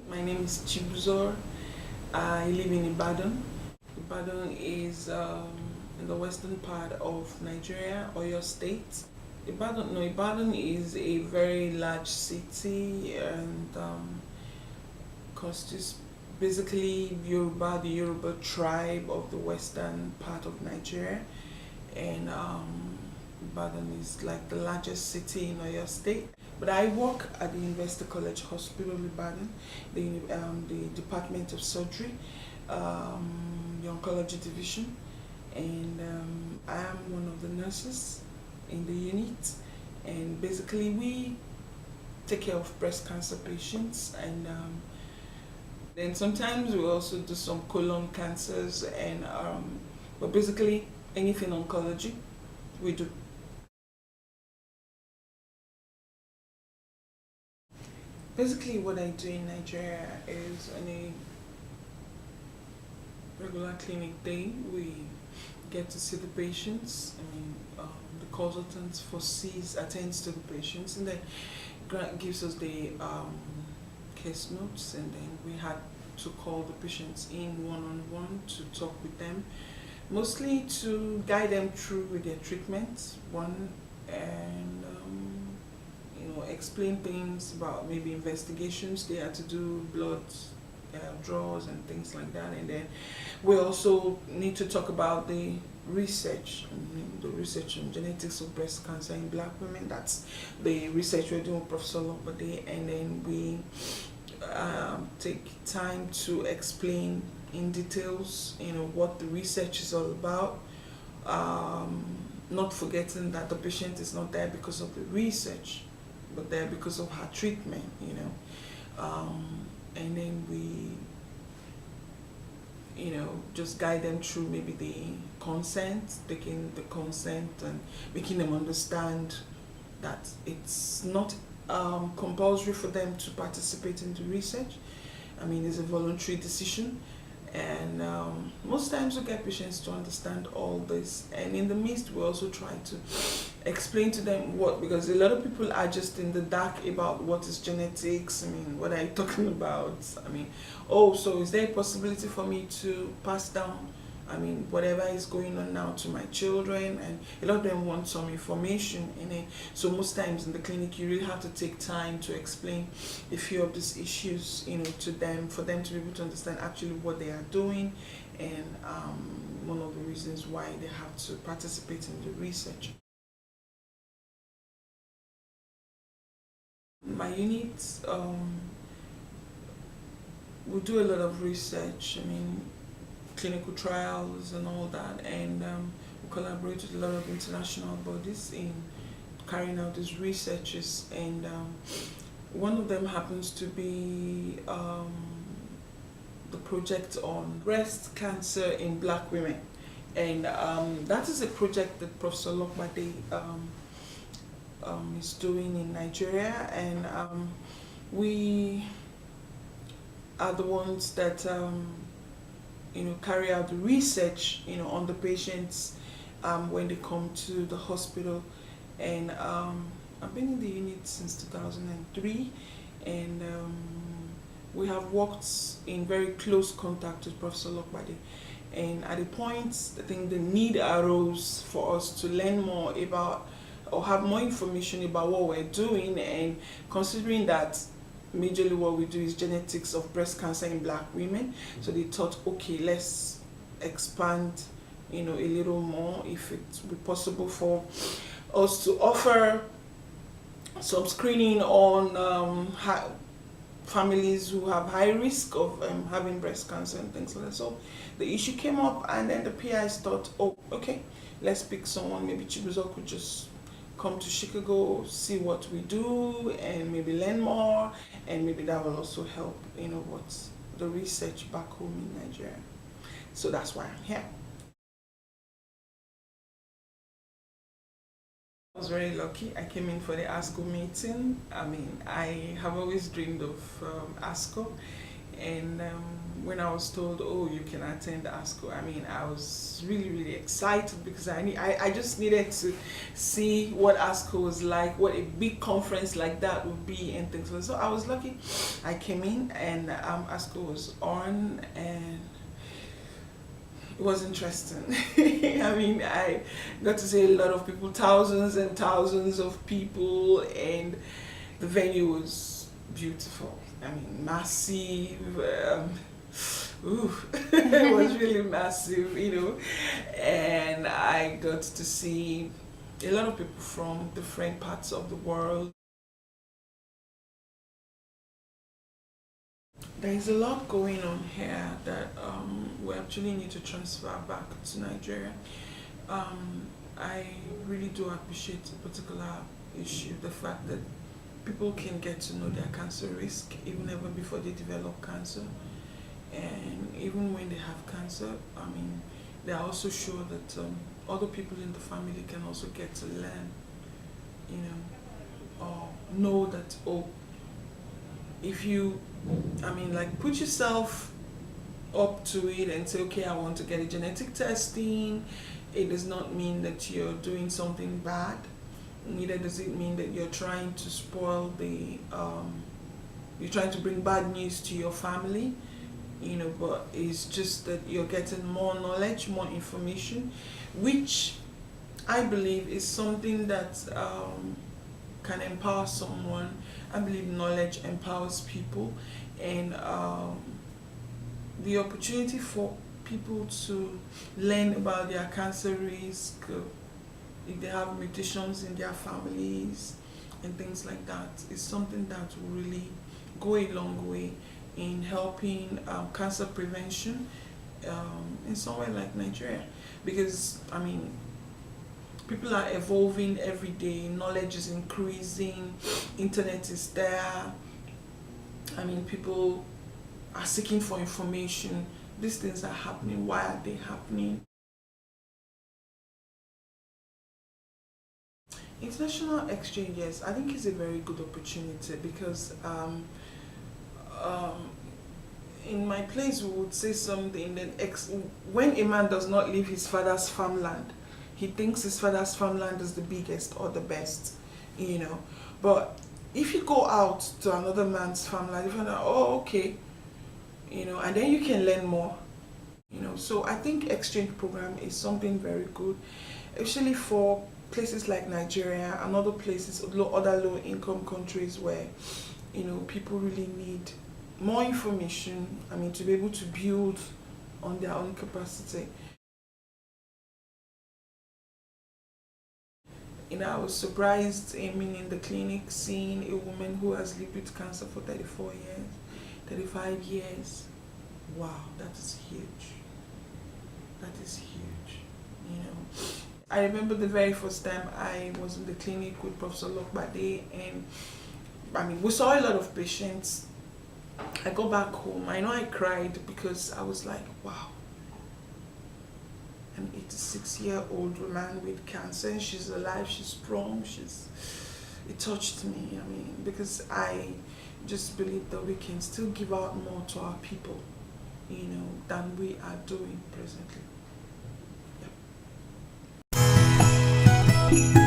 My name is Chibuzor. I live in Ibadan. Ibadan is in the western part of Nigeria, Oyo State. Ibadan is a very large city and constitutes basically the Yoruba tribe of the western part of Nigeria. And Ibadan is like the largest city in Oyo State. But I work at the University College Hospital of Ibadan, the Department of Surgery, the Oncology Division, and I am one of the nurses in the unit. And basically, we take care of breast cancer patients, and then sometimes we also do some colon cancers, and but basically anything oncology, we do. Basically, what I do in Nigeria is on a regular clinic day, we get to see the patients. The consultant attends to the patients, and then gives us the case notes, and then we had to call the patients in one-on-one to talk with them, mostly to guide them through with their treatment, and explain things about maybe investigations they had to do, blood draws and things like that. And then we also need to talk about the research on genetics of breast cancer in Black women. That's the research we're doing with Professor Afolabi, and then we take time to explain in details, what the research is all about. Not forgetting that the patient is not there because of the research, but there because of her treatment, and then we, just guide them through maybe the consent, taking the consent and making them understand that it's not compulsory for them to participate in the research. It's a voluntary decision. And most times we get patients to understand all this, and in the midst we also try to explain to them because a lot of people are just in the dark about what is genetics. What are you talking about? So is there a possibility for me to pass down whatever is going on now to my children? And a lot of them want some information in it. So most times in the clinic, you really have to take time to explain a few of these issues, to them, for them to be able to understand actually what they are doing, and one of the reasons why they have to participate in the research. My unit, we do a lot of research. Clinical trials and all that, and we collaborate with a lot of international bodies in carrying out these researches, and one of them happens to be the project on breast cancer in Black women, and that is a project that Professor Afolabi is doing in Nigeria, and we are the ones that carry out the research, on the patients when they come to the hospital. And I've been in the unit since 2003, and we have worked in very close contact with Professor Afolabi. And at a point, I think the need arose for us to learn more about, or have more information about what we're doing, and considering that majorly what we do is genetics of breast cancer in Black women. So they thought, okay, let's expand, a little more, if it would be possible for us to offer some screening on families who have high risk of having breast cancer and things like that. So the issue came up, and then the PIs thought, oh, okay, let's pick someone. Maybe Chibuzor could just come to Chicago, see what we do, and maybe learn more, and maybe that will also help, what's the research back home in Nigeria. So that's why I'm here. I was very lucky. I came in for the ASCO meeting. I mean, I have always dreamed of ASCO, and when I was told, oh, you can attend ASCO, I mean, I was really, really excited because I just needed to see what ASCO was like, what a big conference like that would be, and things like that. So I was lucky. I came in, and ASCO was on, and it was interesting. I mean, I got to see a lot of people, thousands and thousands of people, and the venue was beautiful. I mean, massive. It was really massive, and I got to see a lot of people from different parts of the world. There is a lot going on here that we actually need to transfer back to Nigeria. I really do appreciate a particular issue, the fact that people can get to know their cancer risk even before they develop cancer. And even when they have cancer, I mean, they are also sure that other people in the family can also get to learn, or know that, oh, if you, I mean, like, put yourself up to it and say, okay, I want to get a genetic testing, it does not mean that you're doing something bad. Neither does it mean that you're trying to spoil you're trying to bring bad news to your family, but it's just that you're getting more knowledge, more information, which I believe is something that can empower someone. I believe knowledge empowers people, and the opportunity for people to learn about their cancer risk, if they have mutations in their families and things like that, is something that will really go a long way in helping cancer prevention in somewhere like Nigeria. Because, I mean, people are evolving every day, knowledge is increasing, internet is there. I mean, people are seeking for information. These things are happening. Why are they happening? International exchanges, I think, is a very good opportunity because in my place we would say something that when a man does not leave his father's farmland, he thinks his father's farmland is the biggest or the best, But if you go out to another man's farmland, you find out, oh, okay, and then you can learn more, So I think exchange program is something very good, especially for places like Nigeria and other places, other low-income countries where, people really need more information, I mean, to be able to build on their own capacity. I was surprised, in the clinic, seeing a woman who has lived with cancer for 34 years, 35 years. Wow, that is huge. That is huge, I remember the very first time I was in the clinic with Professor Lokbade, and I mean, we saw a lot of patients. I got back home, I know I cried because I was like, wow, an 86-year-old woman with cancer, and she's alive, she's strong, it touched me, I mean, because I just believe that we can still give out more to our people, than we are doing presently. Yep.